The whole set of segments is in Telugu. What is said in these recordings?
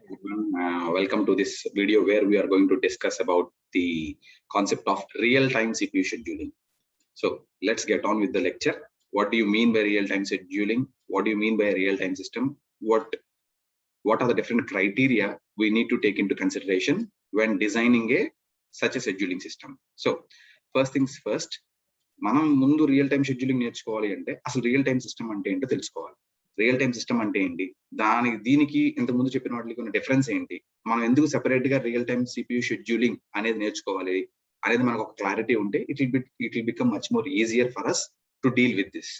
everyone. Welcome to this video where we are going to discuss about the concept of real-time CPU scheduling. So let's get on with the lecture. What do you mean by real-time scheduling? What do you mean by a real-time system? What are the different criteria we need to take into consideration when designing such a scheduling system? So first things first, మనం ముందు రియల్ టైం షెడ్యూలింగ్ నేర్చుకోవాలి అంటే అసలు రియల్ టైం సిస్టమ్ అంటే ఏంటో తెలుసుకోవాలి. రియల్ టైం సిస్టమ్ అంటే ఏంటి, దీనికి ఇంతకుముందు చెప్పిన వాటికి ఉన్న డిఫరెన్స్ ఏంటి, మనం ఎందుకు సెపరేట్ గా రియల్ టైం సిపియు షెడ్యూలింగ్ అనేది నేర్చుకోవాలి అనేది మనకు ఒక క్లారిటీ ఉంటే it will become much more easier for us to deal with this.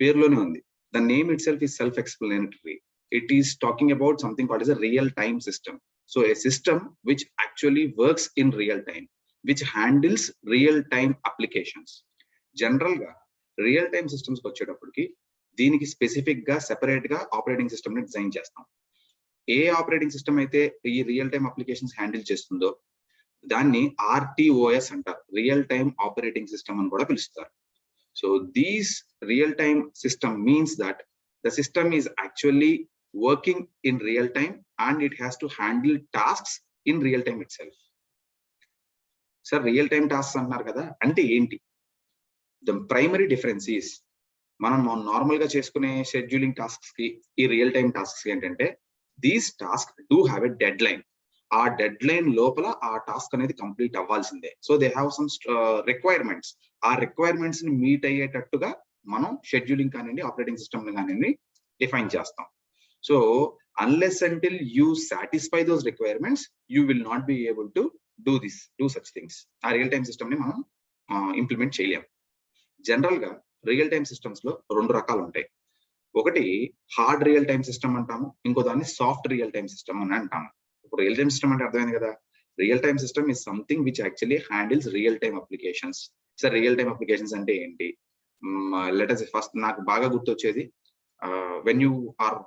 పేరులోనే ఉంది, the name itself is self explanatory. It is talking about something called as a real-time system. So a system which actually works in real time, which handles real-time applications. General ga real-time systems వచ్చేటప్పటికి దీనికి స్పెసిఫిక్ గా సెపరేట్ గా ఆపరేటింగ్ సిస్టమ్ ని డిజైన్ చేస్తాం. ఏ ఆపరేటింగ్ సిస్టమ్ అయితే ఈ రియల్ టైమ్ అప్లికేషన్స్ హ్యాండిల్ చేస్తుందో దాన్ని RTOS అంటారు, రియల్ టైమ్ ఆపరేటింగ్ సిస్టమ్ అని కూడా పిలుస్తారు. So these real time system means that the system is actually working in real time and it has to handle tasks in real time itself. Sir, real time tasks annar kada ante enti? The primary difference is మనం నార్మల్ గా చేసుకునే షెడ్యూలింగ్ టాస్క్స్ కి ఈ రియల్ టైమ్ టాస్క్స్ ఏంటంటే these task do have a dead line. ఆ డెడ్ లైన్ లోపల ఆ టాస్క్ అనేది కంప్లీట్ అవ్వాల్సిందే. So they have some requirements. ఆ రిక్వైర్మెంట్స్ ని మీట్ అయ్యేటట్టుగా మనం షెడ్యూలింగ్ కానివ్వండి ఆపరేటింగ్ సిస్టమ్ కానివ్వండి డిఫైన్ చేస్తాం. So unless until you satisfy those requirements you will not be able to do such things. ఆ రియల్ టైమ్ సిస్టమ్ ని మనం ఇంప్లిమెంట్ చేయలేం. జనరల్ గా రియల్ టైమ్ సిస్టమ్స్ లో రెండు రకాలు ఉంటాయి. ఒకటి హార్డ్ రియల్ టైమ్ సిస్టమ్ అంటాము, ఇంకో దాన్ని సాఫ్ట్ రియల్ టైమ్ సిస్టమ్ అని అంటాము. ఇప్పుడు రియల్ టైమ్ సిస్టమ్ అంటే అర్థమైంది కదా. Real time system is something which actually handles real time applications. Sir real time applications అంటే ఏంటి? లెట్ us ఫస్ట్ నాకు బాగా గుర్తొచ్చేది, when you are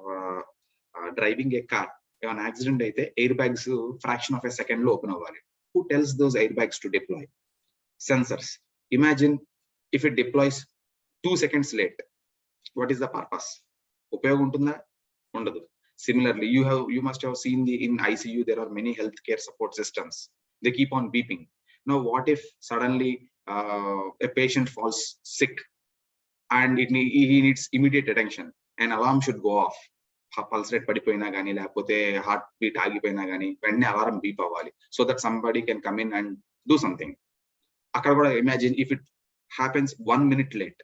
driving a car, ఏమైనా యాక్సిడెంట్ అయితే air bags fraction of a second లో ఓపెన్ అవ్వాలి. Who tells those airbags to deploy? Sensors. Imagine if it deploys 2 seconds late. What is the purpose? ఉపయోగం ఉంటుందా? ఉండదు. Similarly, you must have seen in ICU there are many healthcare support systems. They keep on beeping. Now what if suddenly a patient falls sick and he needs immediate attention? An alarm should go off. Pulse rate పడిపోయినా కానీ లేకపోతే హార్ట్ బీట్ ఆగిపోయినా కానీ వెంటనే అలారం బీప్ అవ్వాలి, so that somebody can come in and do something. అక్కడ కూడా imagine if it happens 1 minute late,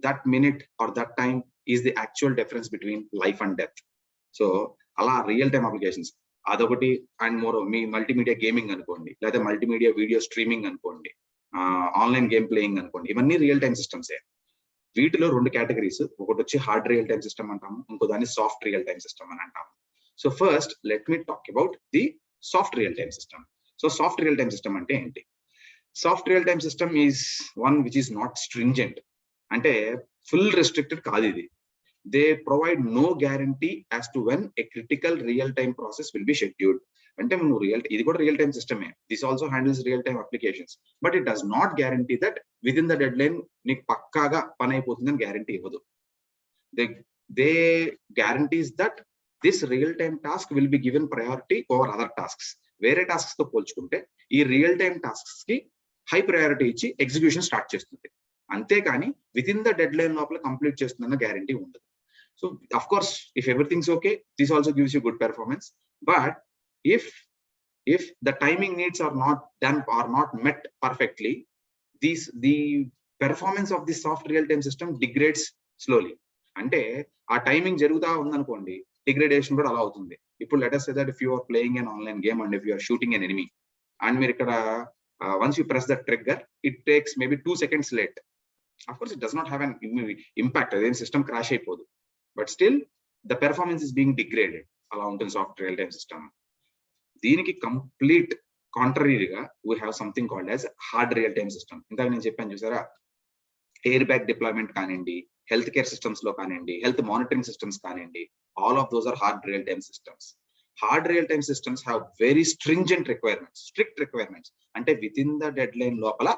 that minute or that time is the actual difference between life and death. So అలా రియల్ టైమ్ అప్లికేషన్స్ అదొకటి. And more me multimedia gaming అనుకోండి, లేదా మల్టీమీడియా వీడియో స్ట్రీమింగ్ అనుకోండి, ఆన్లైన్ గేమ్ ప్లేయింగ్ అనుకోండి, ఇవన్నీ రియల్ టైమ్ సిస్టమ్సే. వీటిలో రెండు కేటగిరీస్, ఒకటి వచ్చి హార్డ్ రియల్ టైమ్ సిస్టమ్ అంటాము, ఇంకో దాన్ని సాఫ్ట్ రియల్ టైమ్ సిస్టమ్ అని అంటాము. So first let me talk about the soft real time system. So soft real time system అంటే ఏంటి? Soft real time system is one which is not stringent. అంటే ఫుల్ రెస్ట్రిక్టెడ్ కాదు ఇది. They provide no guarantee as to when a critical real time process will be scheduled. అంటే నువ్వు ఇది కూడా రియల్ టైమ్ సిస్టమే, this also handles real time applications, but it does not guarantee that with in the dead line నీకు పక్కాగా పని అయిపోతుందని గ్యారంటీ ఇవ్వదు. They guarantees that this real time task will be given priority over other tasks. వేరే టాస్క్స్ తో పోల్చుకుంటే ఈ రియల్ టైమ్ టాస్క్స్ కి హై ప్రయారిటీ ఇచ్చి ఎగ్జిక్యూషన్ స్టార్ట్ చేస్తుంది. అంతేకాని with in the deadline లోపల కంప్లీట్ చేస్తుందన్న గ్యారంటీ ఉండదు. So of course if everything's okay, this also gives you good performance, but if the timing needs are not done or not met perfectly, the performance of the soft real time system degrades slowly. అంటే ఆ టైమింగ్ జరుగుతా ఉందనుకోండి, డిగ్రేడేషన్ కూడా అలా అవుతుంది. ఇప్పుడు let us say that if you are playing an online game and if you are shooting an enemy and మీరు ఇక్కడ once you press the trigger it takes maybe 2 seconds late. Of course it does not have an impact, అదేం సిస్టమ్ క్రాష్ అయిపోదు, but still the performance is being degraded. అలా ఉంటుంది సాఫ్ట్ రియల్ టైమ్ సిస్టమ్. దీనికి కంప్లీట్ కాంట్రరీగా we have something called as hard real time system. ఇందాక నేను చెప్పాను చూసారా, ఎయిర్ బ్యాగ్ డిప్లాయ్మెంట్ కానివ్వండి, హెల్త్ కేర్ సిస్టమ్స్ లో కానివ్వండి, హెల్త్ మానిటరింగ్ సిస్టమ్స్ కానివ్వండి, all of those are hard real time systems. Hard real time systems have very stringent requirements, strict requirements. అంటే within the deadline లోపల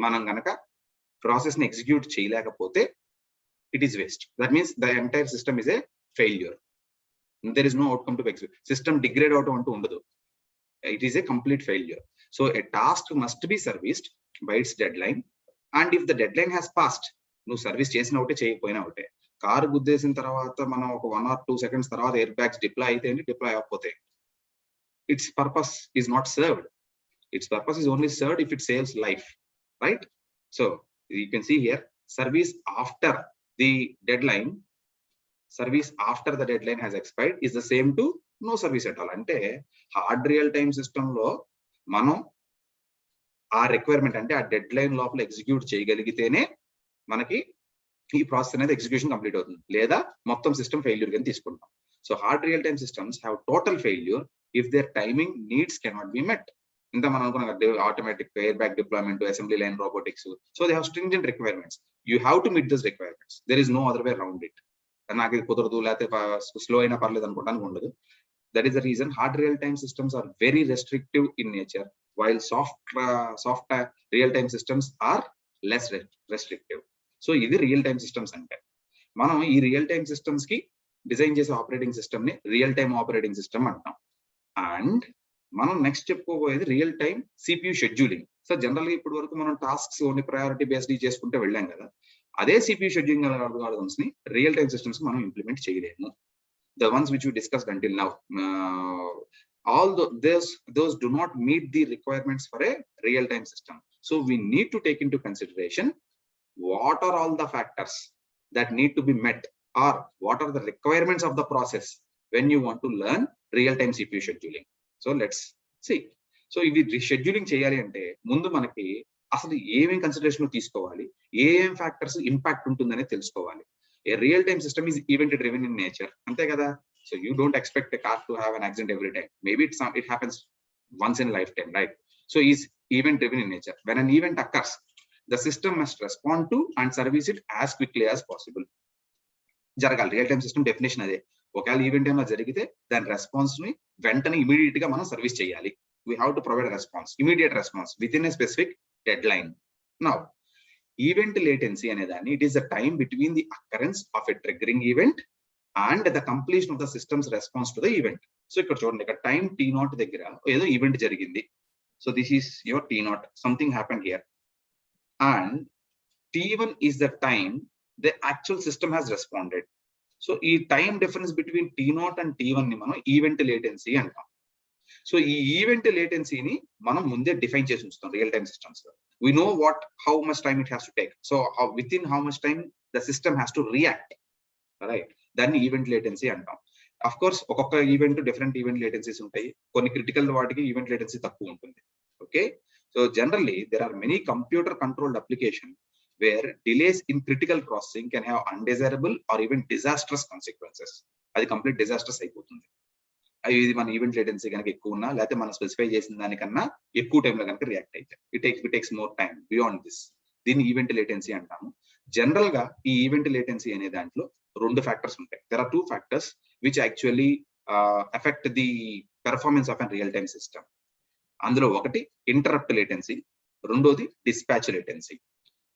మనం గనక ప్రాసెస్ ని ఎగ్జిక్యూట్ చేయలేకపోతే it is waste. That means the entire system is a failure. there is no outcome to execute. System degrade out onto undadu. It is a complete failure. So a task must be serviced by its deadline, and if the deadline has passed, నువ్వు సర్వీస్ చేసిన ఒకటే చేయకపోయినా ఒకటే. కారు గుద్దేసిన తర్వాత మనం ఒక 1 or 2 seconds తర్వాత ఎయిర్ బ్యాగ్స్ డిప్లాయ్ అయితే డిప్లాయ్ అవ్వకపోతే its purpose is not served. Its purpose is only served if it saves life, right? So you can see here, service after the deadline has expired is the same to no service at all. Ante hard real time system lo మనం ఆ రిక్వైర్మెంట్ అంటే ఆ డెడ్ లైన్ లోపల ఎగ్జిక్యూట్ చేయగలిగితేనే మనకి ఈ ప్రాసెస్ అనేది ఎగ్జిక్యూషన్ కంప్లీట్ అవుతుంది, లేదా మొత్తం సిస్టమ్ ఫెయిల్యూర్ కింద తీసుకుంటాం. So hard real time systems have total failure if their timing needs cannot be met. ఇంత మనం అనుకున్నాం automatic airbag deployment, assembly line robotics, so they have stringent requirements. You have to meet those requirements. There is no other way around it. నాకు ఇది కుదరదు లేకపోతే స్లో అయినా పర్లేదు అనుకోవడానికి ఉండదు. That is the reason hard real time systems are very restrictive in nature, while soft real time systems are less restrictive. So ఇది రియల్ టైమ్ సిస్టమ్స్ అంటే. మనం ఈ రియల్ టైమ్ సిస్టమ్స్ కి డిజైన్ చేసే ఆపరేటింగ్ సిస్టమ్ ని రియల్ టైమ్ ఆపరేటింగ్ సిస్టమ్ అంటాం. అండ్ మనం నెక్స్ట్ చెప్పుకోబోయేది real time CPU scheduling. So general గా ఇప్పటి వరకు మనం టాస్క్స్ ఓన్లీ ప్రయారిటీ బేస్డ్ చేసుకుంటే వెళ్ళాం కదా, అదే సిపియు షెడ్యూలింగ్ అల్గారిథమ్స్ ని రియల్ టైమ్ సిస్టమ్స్ మనం ఇంప్లిమెంట్ చేయలేము. The ones which we discussed until now, all those do not meet the requirements for a real time system. So we need to take into consideration what are all the factors that need to be met, or what are the requirements of the process when you want to learn real time CPU scheduling. So let's see. So ఇవి షెడ్యూలింగ్ చేయాలి అంటే ముందు మనకి అసలు ఏమేం కన్సిడరేషన్ తీసుకోవాలి, ఏం ఫ్యాక్టర్స్ ఇంపాక్ట్ ఉంటుందనే తెలుసుకోవాలి. A real time system is event driven in nature, ante kada. So you don't expect a car to have an accident every time. Maybe it happens once in a lifetime, right? So is event driven in nature. When an event occurs, the system must respond to and service it as quickly as possible. జరగాలి. రియల్ టైమ్ సిస్టమ్ డెఫినేషన్ అదే. ఒకవేళ ఈవెంట్ ఏమైనా జరిగితే దాని రెస్పాన్స్ ని వెంటనే ఇమీడియట్ గా మనం సర్వీస్ చేయాలి. We have to provide response, immediate response with in a specific dead line. Now event latency అనే దాన్ని, it is the time between the occurrence of a triggering event and the completion of the systems response to the event. So ఇక్కడ చూడండి, ఇక్కడ టైం T0 దగ్గర ఏదో ఈవెంట్ జరిగింది. So this is your T0, something happened here, and T1 is the time the actual system has responded. So ఈ time difference between T0 and T1 ని మనం ఈవెంట్ లేటెన్సీ అంటాం. సో ఈ ఈవెంట్ లేటెన్సీని మనం ముందే డిఫైన్ చేసి ఉంచుతాం రియల్ టైమ్ సిస్టమ్స్ లో. We know how much time it has to take. So within how much time the system has to react, right? దాన్ని ఈవెంట్ లేటెన్సీ అంటాం. అఫ్ కోర్స్ ఒక్కొక్క ఈవెంట్ డిఫరెంట్ ఈవెంట్ లేటెన్సీస్ ఉంటాయి. కొన్ని క్రిటికల్ వాటికి ఈవెంట్ లేటెన్సీ తక్కువ ఉంటుంది. Okay, so generally there are many computer controlled application where delays in critical processing can have undesirable or even disastrous consequences. అది కంప్లీట్ డిజాస్టర్స్ అయిపోతుంది. ఇది మన ఈవెంట్ లేటెన్సీ కనుక ఎక్కువ ఉన్నా, లేకపోతే మనం స్పెసిఫై చేసిన దానికన్నా ఎక్కువ టైంలో కనుక రియాక్ట్ అయితే it takes more time beyond this. దీన్ని ఈవెంట్ లేటెన్సీ అంటాము. జనరల్ గా ఈ ఈవెంట్ లేటెన్సీ అనే దాంట్లో రెండు ఫ్యాక్టర్స్ ఉంటాయి. There are 2 factors which actually affect the performance of a real time system. అందులో ఒకటి ఇంటరప్ట్ లేటెన్సీ, రెండోది dispatch latency.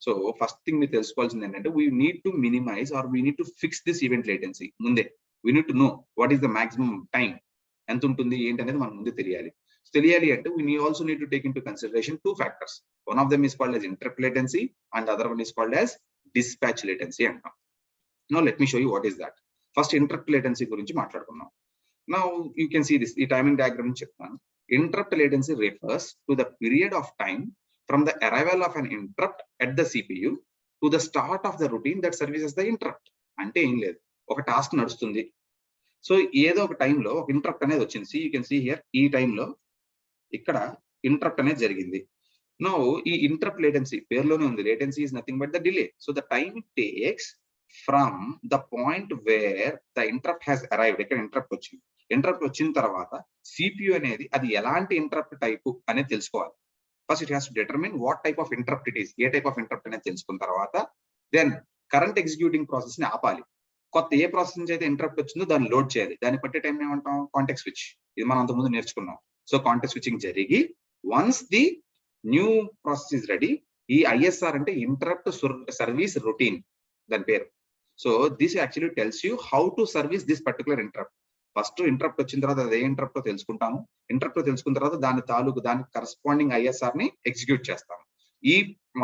So first thing మీరు తెలుసుకోవాల్సింది ఏంటంటే, we need to minimise or we need to fix this event latency. ముందే we need to know what is the maximum time, ఎంత ఉంటుంది ఏంటి అనేది మనం ముందే తెలియాలి. తెలియాలి అంటే we also need to take into consideration 2 factors. One of them is called as interrupt latency and the other one is called as dispatch latency అంటాం. Now let me show you what is that. First interrupt latency గురించి మాట్లాడుకుందాం. Now you can see this, ఈ టైమింగ్ డయాగ్రామ్ చెప్తాను. Interrupt latency refers to the period of time from the arrival of an interrupt at the CPU to the start of the routine that services the interrupt. అంటే ఏం లేదు, ఒక టాస్క్ నడుస్తుంది. సో ఏదో ఒక టైంలో ఒక ఇంటరప్ట్ అనేది వచ్చింది. యూ కెన్ సీ హియర్, ఈ టైంలో ఇక్కడ ఇంటరప్ట్ అనేది జరిగింది. నో ఈ ఇంటరప్ట్ లేటెన్సీ పేరులోనే ఉంది, latency is nothing but the delay. So the time it takes from the point where the interrupt has arrived. ఇక్కడ ఇంటరప్ట్ వచ్చింది. ఇంటరప్ట్ వచ్చిన తర్వాత సిపియు అనేది అది ఎలాంటి ఇంటరప్ట్ టైపు అనేది తెలుసుకోవాలి. First it has to determine what type of interrupt it is. A type of interrupt అనేది తెలుసుకున్న తర్వాత దెన్ కరెంట్ ఎగ్జిక్యూటింగ్ ప్రాసెస్ ని ఆపాలి. కొత్త ఏ ప్రాసెస్ నుంచి అయితే ఇంటరప్ట్ వచ్చిందో దాన్ని లోడ్ చేయాలి. దాన్ని పట్టే టైం ఏమంటాం, కాంటెక్స్ట్ స్విచ్. ఇది మనం అంతకుముందు నేర్చుకున్నాం. సో కాంటెక్స్ట్ స్విచ్చింగ్ జరిగి once the new process is ready, ఈ ఐఎస్ఆర్ అంటే ఇంటరప్ట్ సర్వీస్ రొటీన్ దాని పేరు. So this actually tells you how to service this particular interrupt. First interrupt వచ్చిన తర్వాత అది ఏ ఇంటరప్ట్ తెలుసుకుంటాము. ఇంటరప్ట్ తెలుసుకున్న తర్వాత దానికి కరస్పాండింగ్ ISR ని ఎగ్జిక్యూట్ చేస్తాము. ఈ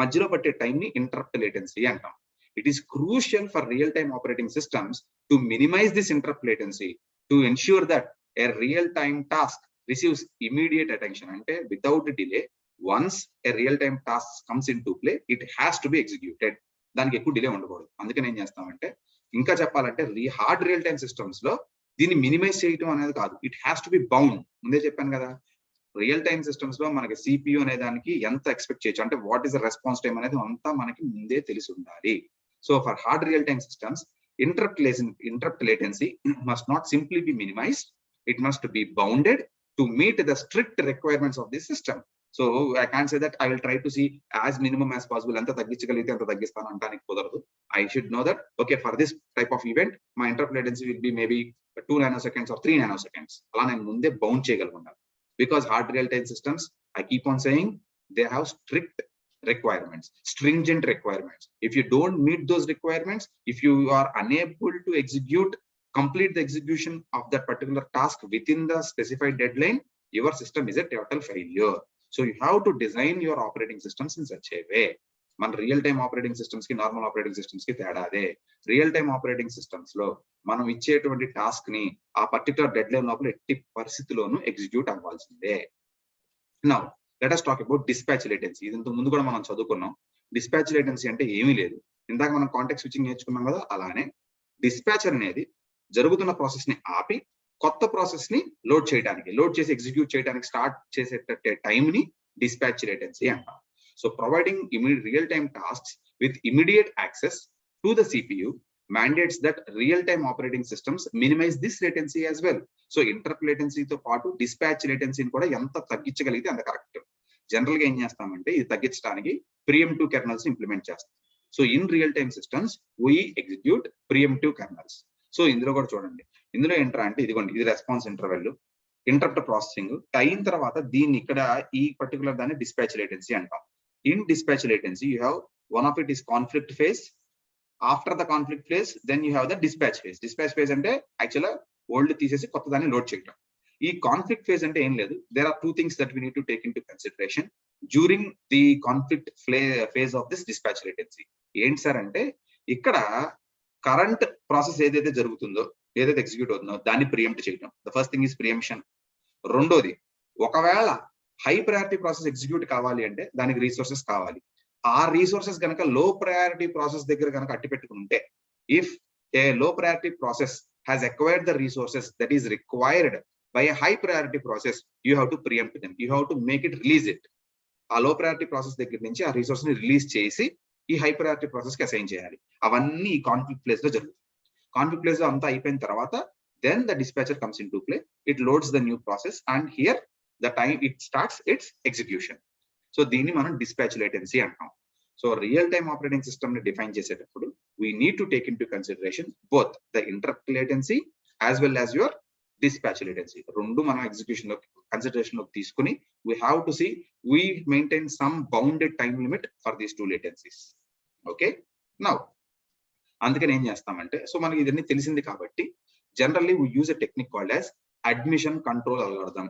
మధ్యలో పట్టే టైం ని ఇంటరప్ట్ లేటెన్సీ అంటాం. It is crucial for real-time operating systems to minimize this interrupt latency to ensure that a real-time task receives immediate attention. Ante without delay, once a real-time task comes into play, it has to be executed. దానికి ఎక్కువ డిలే ఉండకూడదు. అందుకని ఏం చేస్తామంటే ఇంకా చెప్పాలంటే హార్డ్ రియల్ టైమ్ సిస్టమ్స్ లో దీన్ని మినిమైజ్ చేయడం అనేది కాదు, it has to be bound. ముందే చెప్పాను కదా, రియల్ టైమ్ సిస్టమ్స్ లో మనకి CPU అనే దానికి ఎంత ఎక్స్పెక్ట్ చేయొచ్చు అంటే what is the response time అనేది అంతా మనకి ముందే తెలిసి ఉండాలి. So for hard real-time systems, interrupt latency must not simply be minimized. It must be bounded to meet the strict requirements of the system. So I can't say that I will try to see as minimum as possible. Anta taggichagalite anta taggistanu antaniki kudaradu. I should know that, okay, for this type of event, my interrupt latency will be maybe 2 nanoseconds or 3 nanoseconds. Ala nenu munde bound cheyagalunnaru. Because hard real-time systems, I keep on saying, they have strict requirements, stringent requirements. If you don't meet those requirements, if you are unable to complete the execution of that particular task within the specified deadline, your system is a total failure. So you have to design your operating systems in such a way. మన రియల్ టైమ్ ఆపరేటింగ్ సిస్టమ్స్ కి నార్మల్ ఆపరేటింగ్ సిస్టమ్స్ కి తేడా అదే. రియల్ టైమ్ ఆపరేటింగ్ సిస్టమ్స్ లో మనం ఇచ్చేటువంటి టాస్క్ ని ఆ పర్టికులర్ డెడ్ లైన్ లోపల ఎట్టి పరిస్థితిలోనూ ఎగ్జిక్యూట్ అవ్వాల్సిందే. Now let us talk about dispatch latency. ఇది ఇంతకు ముందు కూడా మనం చదువుకున్నాం. డిస్పాచ్ లేటెన్సీ అంటే ఏమీ లేదు, ఇందాక మనం కాంటాక్ట్ స్విచ్చింగ్ నేర్చుకున్నాం కదా, అలానే డిస్పాచర్ అనేది జరుగుతున్న ప్రాసెస్ ని ఆపి కొత్త ప్రాసెస్ ని లోడ్ చేసి ఎగ్జిక్యూట్ చేయడానికి స్టార్ట్ చేసేటట్టే టైం ని డిస్పాచ్ లేటెన్సీ అంటాం. So providing real time tasks with immediate access to the CPU mandates that real-time operating systems minimize this latency as well. So interrupt latency తో పాటు dispatch latency ని కూడా ఎంత తగ్గించగలిగితే అంత కరెక్ట్. జనరల్ గా ఏం చేస్తామంటే ఇది తగ్గించడానికి preemptive kernels ఇంప్లిమెంట్ చేస్తాం. So in real time systems we execute preemptive kernels. So ఇందులో కూడా చూడండి, ఇందులో ఏంట్రా అంటే ఇదిగోండి, ఇది రెస్పాన్స్ ఇంటర్వెల్, ఇంటరప్ట్ ప్రాసెసింగ్ అయిన తర్వాత దీన్ని ఇక్కడ ఈ పర్టికులర్ దాన్ని డిస్పాచ్ లేటెన్సీ అంటాం. In dispatch latency you have one of it is conflict phase. After the conflict phase, then you have the dispatch phase. Dispatch phase అంటే యాక్చువల్గా ఓల్డ్ తీసేసి కొత్త దాన్ని లోడ్ చేయడం. ఈ కాన్ఫ్లిక్ట్ ఫేజ్ అంటే ఏం లేదు, there are 2 things that we need to take into consideration during the conflict phase of this dispatch latency. ఏంటి సార్ అంటే ఇక్కడ కరెంట్ ప్రాసెస్ ఏదైతే జరుగుతుందో, ఏదైతే ఎగ్జిక్యూట్ అవుతుందో దాన్ని ప్రియంప్ట్ చేయడం. The first thing is preemption. రెండోది, ఒకవేళ హై ప్రయారిటీ ప్రాసెస్ ఎగ్జిక్యూట్ కావాలి అంటే దానికి రీసోర్సెస్ కావాలి. ఆ రీసోర్సెస్ కనుక లో ప్రయారిటీ ప్రాసెస్ దగ్గర కనుక అట్టి పెట్టుకుంటే, if a low priority process has acquired the resources that is required by a high priority process, you have to preempt them, you have to make it release it. ఆ లో ప్రయారిటీ ప్రాసెస్ దగ్గర నుంచి ఆ రిసోర్స్ ని రిలీజ్ చేసి ఈ హై ప్రయారిటీ ప్రాసెస్ కి అసైన్ చేయాలి. అవన్నీ ఈ కాన్ఫ్లిక్ట్ ప్లేస్ లో జరుగుతుంది. కాన్ఫ్లిక్ట్ ప్లేస్ లో అంతా అయిపోయిన తర్వాత then the dispatcher comes into play, it loads the new process and here the time it starts its execution. So దీన్ని మనం dispatch latency అంటాం. So real time operating system ని డిఫైన్ చేసేటప్పుడు we need to take into consideration both the interrupt latency as well as your dispatch latency. రెండు మనం ఎగ్జిక్యూషన్ లో కన్సిడరేషన్ లోకి తీసుకుని we have to see we maintain some bounded time limit for these two latencies. Okay, now అందుకని ఏం చేస్తామంటే, సో మనకి ఇదన్నీ తెలిసింది కాబట్టి generally we use a technique called as admission control algorithm.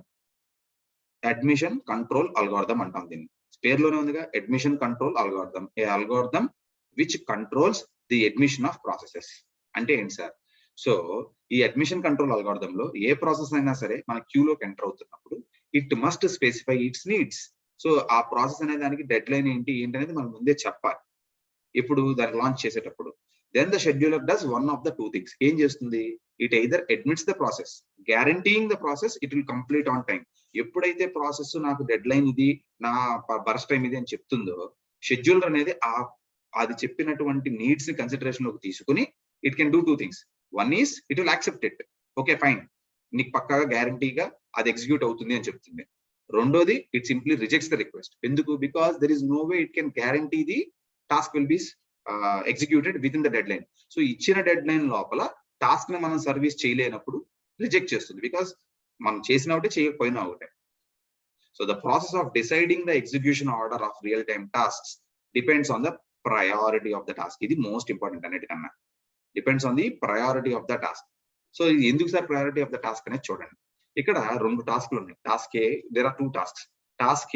Admission control algorithm అంటాం దీన్ని. పేరులోనే ఉందిగా, admission control algorithm, a algorithm which controls the admission of processes. అంటే ఏంటి సార్? సో ఈ అడ్మిషన్ కంట్రోల్ అల్గోరిథం లో ఏ ప్రాసెస్ అయినా సరే మన క్యూలోకి ఎంటర్ అవుతున్నప్పుడు it must specify it's needs. So ఆ ప్రాసెస్ అనే దానికి డెడ్ లైన్ ఏంటి అనేది మనం ముందే చెప్పాలి ఇప్పుడు దాన్ని లాంచ్ చేసేటప్పుడు. Then the scheduler does one of the two things. ఏం చేస్తుంది? It either admits the process, guaranteeing the process it will complete on time. ఎప్పుడైతే ప్రాసెస్ నాకు డెడ్ లైన్ ఇది, నా బర్స్ట్ టైం ఇది అని చెప్తుందో, షెడ్యూలర్ అనేది అది చెప్పినటువంటి నీడ్స్ ని కన్సిడరేషన్ లోకి తీసుకుని it can do 2 things. One is it will accept it. Okay fine, నీకు పక్కాగా గ్యారంటీగా అది ఎగ్జిక్యూట్ అవుతుంది అని చెప్తుంది. రెండోది, it simply rejects the request. ఎందుకు? Because there is no way it can guarantee the task will be executed within the deadline. So ఇచ్చిన డెడ్ లైన్ లోపల టాస్క్ ని మనం సర్వీస్ చేయలేనప్పుడు రిజెక్ట్ చేస్తుంది. బికాస్ మనం చేసిన ఒకటే చేయకపోయినా ఒకటే. So the process of deciding the execution order of real time tasks depends on the priority of the task. ఇది మోస్ట్ ఇంపార్టెంట్ అన్నిటికన్నా. Depends on the priority of the task. So ఇది ఎందుకు sir priority of the task అనేది చూడండి. ఇక్కడ 2 టాస్క్లు ఉన్నాయి. Task A, there are 2 tasks. Task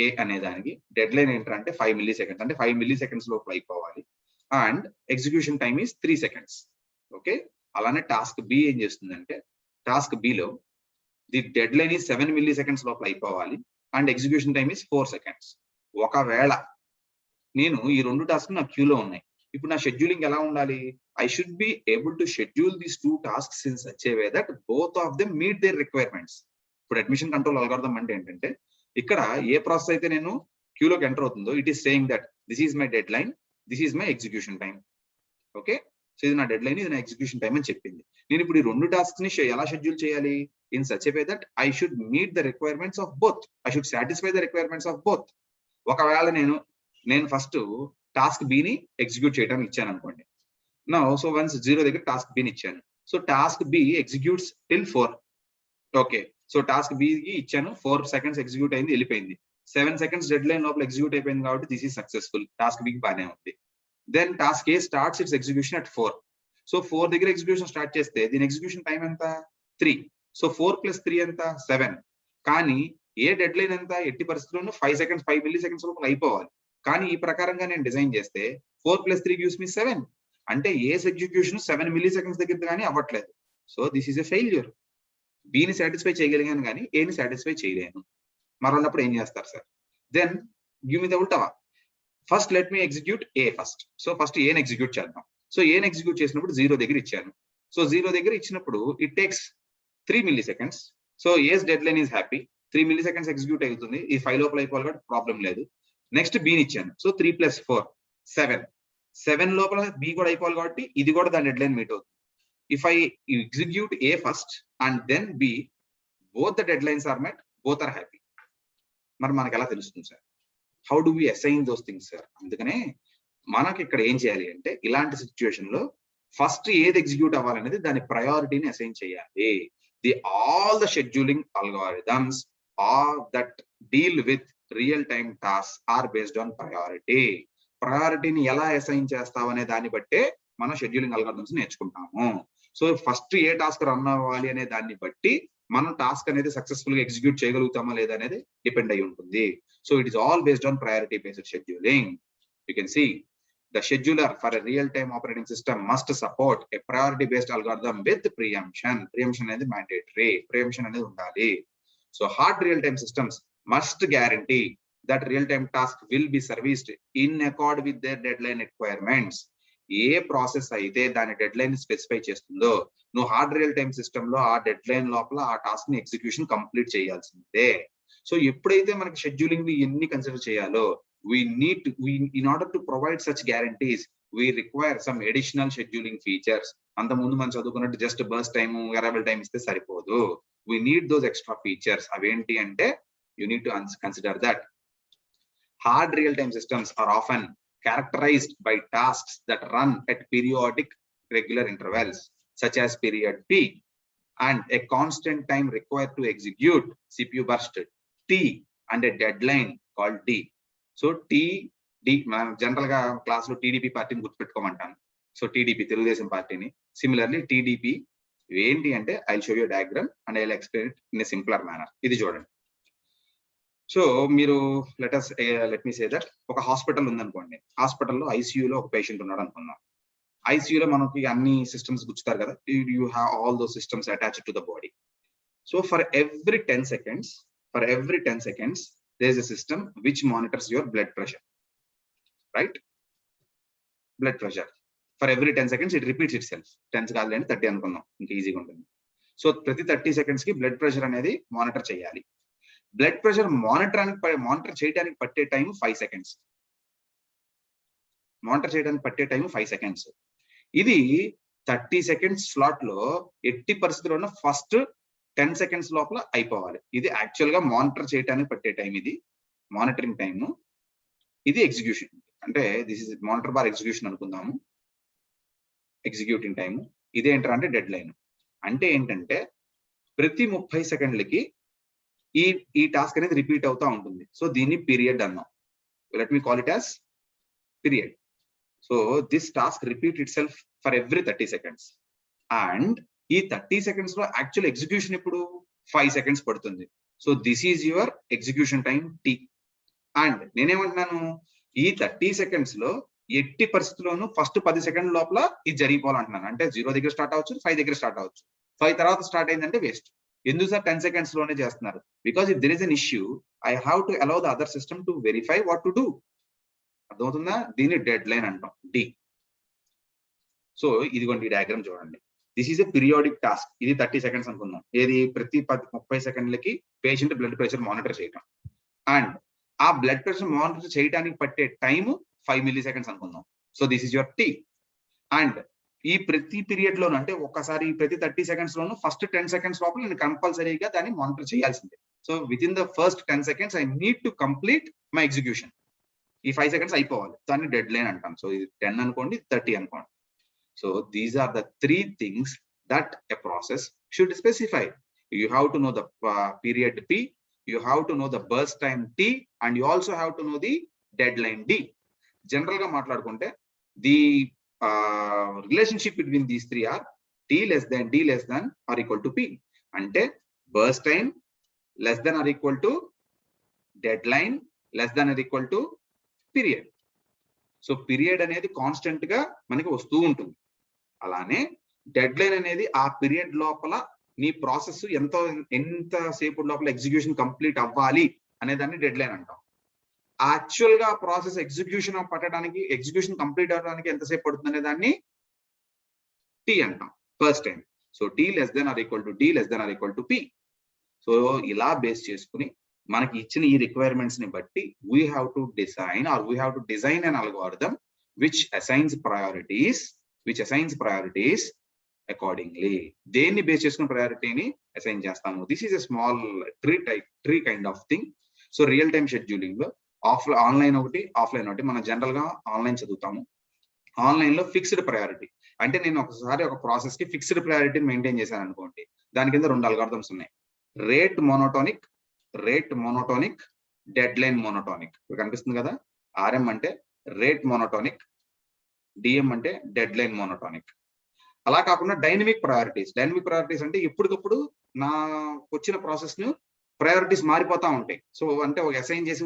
A అనే దానికి డెడ్ లైన్ ఏంటంటే 5 మిల్లీ సెకండ్స్, అంటే 5 మిల్లీ సెకండ్స్ లోపల అయిపోవాలి. And execution time is 3 seconds. Okay, అలానే టాస్క్ బి ఏం చేస్తుందంటే, task below the dead line is 7 milli seconds లోపల అయిపోవాలి and execution time is 4 seconds. ఒకవేళ నేను ఈ 2 టాస్క్ నా క్యూలో ఉన్నాయి, ఇప్పుడు నా షెడ్యూలింగ్ ఎలా ఉండాలి? I should be able to schedule these 2 tasks in such a way that both of them meet their requirements. ఇప్పుడు అడ్మిషన్ కంట్రోల్ అల్గోరిథం అంటే ఏంటంటే, ఇక్కడ ఏ ప్రాసెస్ అయితే నేను క్యూలోకి ఎంటర్ అవుతుందో, it is saying that this is my deadline, this is my execution time. Okay, so ఇది నా డెడ్ లైన్, ఇది నా ఎగ్జిక్యూషన్ టైం అని చెప్పింది. నేను ఇప్పుడు ఈ 2 టాస్క్స్ ని ఎలా షెడ్యూల్ చేయాలి? In such a way that I should meet the requirements of both, I should satisfy the requirements of both. ఒకవేళ నేను ఫస్ట్ టాస్క్ బిని ఎగ్జిక్యూట్ చేయడానికి ఇచ్చాను అనుకోండి. నా సో వన్స్ 0 దగ్గర టాస్క్ బిని ఇచ్చాను. So task B executes till 4. Okay, so task బికి ఇచ్చాను, 4 సెకండ్స్ ఎగ్జిక్యూట్ అయింది, వెళ్ళిపోయింది. 7 సెకండ్స్ డెడ్ లైన్ లోపల ఎగ్జిక్యూట్ అయిపోయింది కాబట్టి దిస్ ఈస్ సక్సెస్ఫుల్, టాస్క్ బికి బాగానే ఉంది. Then task A starts its execution at 4. So 4 దగ్గర ఎగ్జిక్యూషన్ స్టార్ట్ చేస్తే దీని ఎగ్జిక్యూషన్ టైం ఎంత? 3. సో 4 + 3 ఎంత? 7. కానీ ఏ డెడ్ లైన్ ఎంత? ఎట్టి పరిస్థితుల్లోనూ 5 మిల్లీ సెకండ్స్ లోపల అయిపోవాలి. కానీ ఈ ప్రకారంగా నేను డిజైన్ చేస్తే 4 + 3 gives me 7. అంటే ఏ ఎగ్జిక్యూషన్ 7 మిల్లీ సెకండ్స్ దగ్గర కానీ అవ్వట్లేదు. So this is a failure. బిని సాటిస్ఫై చేయగలిగాను కానీ ఏని సాటిస్ఫై చేయలేను. మరన్నప్పుడు ఏం చేస్తారు sir? Then give me the ఉల్టా. First let me execute A first. So first ఏని ఎగ్జిక్యూట్ చేద్దాం. సో ఏని ఎగ్జిక్యూట్ చేసినప్పుడు 0 దగ్గర ఇచ్చాను. సో 0 దగ్గర ఇచ్చినప్పుడు it takes 3 milliseconds. So A's deadline is happy, 3 milliseconds execute అవుతుంది. ఈ 5 లోపల అయిపోవాలి కాబట్టి ప్రాబ్లం లేదు. నెక్స్ట్ బిని ఇచ్చాను. సో 3 + 4 7. 7 లోపల బి కూడా అయిపోవాలి కాబట్టి ఇది కూడా దాని డెడ్ లైన్ మీట్ అవుతుంది. If I execute A first and then B, both the deadlines are met, both are happy. మరి మనకు ఎలా తెలుస్తుంది sir? How do we assign those things sir? అందుకనే మనకి ఇక్కడ ఏం చేయాలి అంటే, ఇలాంటి సిచ్యువేషన్ లో ఫస్ట్ ఏది ఎగ్జిక్యూట్ అవ్వాలనేది దాని ప్రయారిటీని అసైన్ చేయాలి. All the scheduling algorithms are that deal with real time task are based on priority. ప్రయారిటీని ఎలా అసైన్ చేస్తావు అనే దాన్ని బట్టే మనం షెడ్యూలింగ్ అల్గోరిథమ్స్ నేర్చుకుంటాము. So first A task run అవ్వాలి అనే దాన్ని బట్టి మనం టాస్క్ అనేది సక్సెస్ఫుల్ గా ఎగ్జిక్యూట్ చేయగలుగుతామా లేదా అనేది డిపెండ్ అయి ఉంటుంది. So it is all based on priority based scheduling. You can see the scheduler for a real-time operating system must support a priority-based algorithm with preemption. Preemption అనేది mandatory. Preemption అనేది ఉండాలి. So hard real-time systems must guarantee that real-time task will be serviced in accord with their deadline requirements. A process అయితే దాని డెడ్ లైన్ స్పెసిఫై చేస్తుందో, నువ్వు హార్డ్ రియల్ టైమ్ సిస్టమ్ లో ఆ డెడ్ లైన్ లోపల ఆ టాస్క్ ని ఎగ్జిక్యూషన్ కంప్లీట్ చేయాల్సిందే. సో ఎప్పుడైతే మనకి షెడ్యూలింగ్ ఎన్ని కన్సిడర్ చేయాలో, in order to provide such guarantees, we require some additional scheduling features. అంత ముందు మనం చదువుకున్నట్టు just burst time, arrival time ఇస్తే సరిపోదు. We need those extra features. అవేంటి అంటే, you need to consider that hard real-time systems are often characterized by tasks that run at periodic regular intervals, such as period P, and a constant time required to execute CPU burst T and a deadline called D. So మనం జనరల్ గా క్లాస్ లో టీడీపీ పార్టీని గుర్తుపెట్టుకోమంటాను. సో టీడీపీ తెలుగుదేశం పార్టీని. సిమిలర్లీ టీడీపీ ఏంటి అంటే, I show you diagram and I will explain it in a simpler manner. ఇది చూడండి. సో మీరు లెట్ మీ సే దట్ ఒక హాస్పిటల్ ఉందనుకోండి. హాస్పిటల్లో ఐసీయూలో ఒక పేషెంట్ ఉన్నాడు అనుకుందాం. ఐసీయూలో మనకి అన్ని సిస్టమ్స్ గుచ్చుతారు కదా. You have all those systems attached to the body. So for every 10 seconds there is a system which monitors your blood pressure, right? Blood pressure for every 10 seconds it repeats itself. 10 కాదులేండి 30 అనుకుందాం, ఇంకా ఈజీగా ఉంటుంది. సో ప్రతి 30 seconds కి బ్లడ్ ప్రెషర్ అనేది మానిటర్ చేయాలి. బ్లడ్ ప్రెషర్ మానిటర్ చేయడానికి పట్టే టైం 5 seconds. మానిటర్ చేయడానికి పట్టే టైం 5 seconds. ఇది 30 seconds స్లాట్ లో ఎట్టి పరిస్థితుల్లో ఫస్ట్ 10 seconds లోపల అయిపోవాలి. ఇది యాక్చువల్ గా మానిటర్ చేయడానికి పట్టే టైం. ఇది మానిటరింగ్ టైమ్. ఇది ఎగ్జిక్యూషన్. అంటే this is monitor bar execution అనుకుందాము. Executing time. ఇదేంటారంటే డెడ్ లైన్. అంటే ఏంటంటే ప్రతి 30 సెకండ్లకి ఈ టాస్క్ అనేది రిపీట్ అవుతా ఉంటుంది. సో దీన్ని పీరియడ్ అన్నాం. Let me call it as period. So this task repeat it self for every 30 seconds. And ఈ 30 seconds లో యాక్చువల్ ఎగ్జిక్యూషన్ ఇప్పుడు 5 seconds పడుతుంది. So this is your execution time T. And నేనేమంటున్నాను, ఈ 30 seconds లో ఎట్టి పరిస్థితుల్లోనూ ఫస్ట్ 10 seconds లోపల ఇది జరిగిపోవాలంటున్నాను. అంటే 0 దగ్గర స్టార్ట్ అవ్వచ్చు, 5 దగ్గర స్టార్ట్ అవ్వచ్చు. 5 తర్వాత స్టార్ట్ అయిందంటే వేస్ట్. ఎందుకు సార్ 10 seconds లోనే చేస్తున్నారు? Because if there is an issue I have to allow the other system to verify what to do. అర్థమవుతుందా? దీన్ని డెడ్ లైన్ అంటాం, డి. సో ఇదిగోండి డయాగ్రామ్ చూడండి. This is a periodic task. ఇది 30 seconds అనుకుందాం. ఏది ప్రతి 30 సెకండ్లకి పేషెంట్ బ్లడ్ ప్రెషర్ మానిటర్ చేయటం. అండ్ ఆ బ్లడ్ ప్రెషర్ మానిటర్ చేయడానికి పట్టే టైము 5 milliseconds అనుకుందాం. So this is your T. And ఈ ప్రతి పీరియడ్ లోను, అంటే ఒక్కసారి ప్రతి 30 seconds లోను ఫస్ట్ 10 seconds లోపల నేను కంపల్సరీగా దాన్ని మానిటర్ చేయాల్సిందే. So with in the first 10 seconds I need to complete my execution. ఈ 5 seconds అయిపోవాలి, దాన్ని డెడ్ లైన్ అంటాం. సో ఇది 10 అనుకోండి, 30 అనుకోండి. So these are the 3 things that a process should specify. You have to know the period P, you have to know the burst time T, and you also have to know the deadline D. General ga maatladukunte the relationship between these 3 are T less than, D less than or equal to P. Ante burst time less than or equal to deadline less than or equal to period. So period అనేది కాన్స్టెంట్ గా మనకి వస్తూ ఉంటుంది. అలానే డెడ్ లైన్ అనేది ఆ పీరియడ్ లోపల నీ ప్రాసెస్ ఎంత సేపు లోపల ఎగ్జిక్యూషన్ కంప్లీట్ అవ్వాలి అనే దాన్ని డెడ్ లైన్ అంటాం. యాక్చువల్ గా ప్రాసెస్ ఎగ్జిక్యూషన్ పట్టడానికి, ఎగ్జిక్యూషన్ కంప్లీట్ అవ్వడానికి ఎంతసేపు పడుతుంది అనే దాన్ని టీ అంటాం, first time. So T less than or equal to D less than or equal to P. So ఇలా బేస్ చేసుకుని మనకి ఇచ్చిన ఈ రిక్వైర్మెంట్స్ ని బట్టి we have to design an algorithm which assigns priorities accordingly. దేన్ని బేస్ చేసుకుని ప్రయారిటీని అసైన్ చేస్తాము. This is a small tree kind of thing. So real time scheduling లో ఆన్లైన్ ఒకటి, ఆఫ్లైన్ ఒకటి. మనం జనరల్ గా ఆన్లైన్ చదువుతాము. ఆన్లైన్ లో ఫిక్స్డ్ ప్రయారిటీ అంటే నేను ఒకసారి ఒక ప్రాసెస్ కి ఫిక్స్డ్ ప్రయారిటీని మెయింటైన్ చేశాను అనుకోండి. దాని కింద 2 algorithms ఉన్నాయి. Rate monotonic, dead line monotonic. ఇక్కడ కనిపిస్తుంది కదా, ఆర్ఎం అంటే రేట్ మోనోటోనిక్, డిఎం అంటే డెడ్ లైన్ మోనోటోనిక్. అలా కాకుండా డైనమిక్ ప్రయారిటీస్ అంటే ఎప్పటికప్పుడు నా వచ్చిన ప్రాసెస్ ను ప్రయారిటీస్ మారిపోతా ఉంటాయి. సో అంటే ఒక అసైన్ చేసి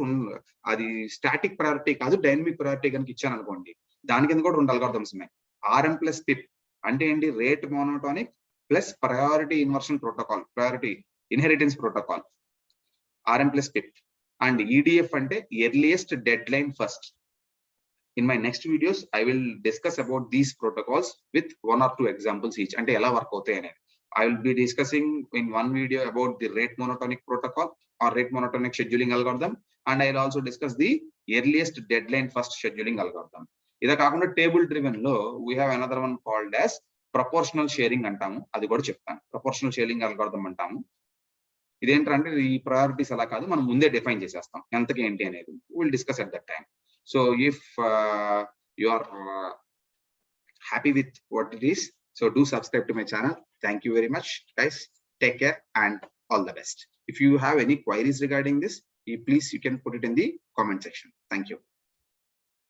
అది స్టాటిక్ ప్రయారిటీ కాదు, డైనమిక్ ప్రయారిటీ కనుక ఇచ్చాను అనుకోండి, దాని కింద కూడా 2 algorithms ఉన్నాయి. ఆర్ఎం ప్లస్ పిప్ అంటే ఏంటి, rate monotonic plus priority inheritance protocol, RM plus PIP. And EDF ante earliest deadline first. In my next videos, I will discuss about these protocols with 1 or 2 examples each. Ante ela work avutayi anedi I will be discussing in one video about the rate monotonic protocol or rate monotonic scheduling algorithm, and I will also discuss the earliest deadline first scheduling algorithm. Ida kaakunda table driven lo we have another one called as proportional sharing antamu, adi kuda cheptanu. Proportional sharing algorithm antamu. ఇదేంటంటే ఈ ప్రయారిటీస్ అలా కాదు, మనం ముందే డిఫైన్ చేసేస్తాం ఎంతకి ఏంటి అనేది. Will discuss at that time. So if you are happy with what it is, so do subscribe to my channel. Thank you very much guys. Take care and all the best. If you have any queries regarding this, please you can put it in the comment section. Thank you.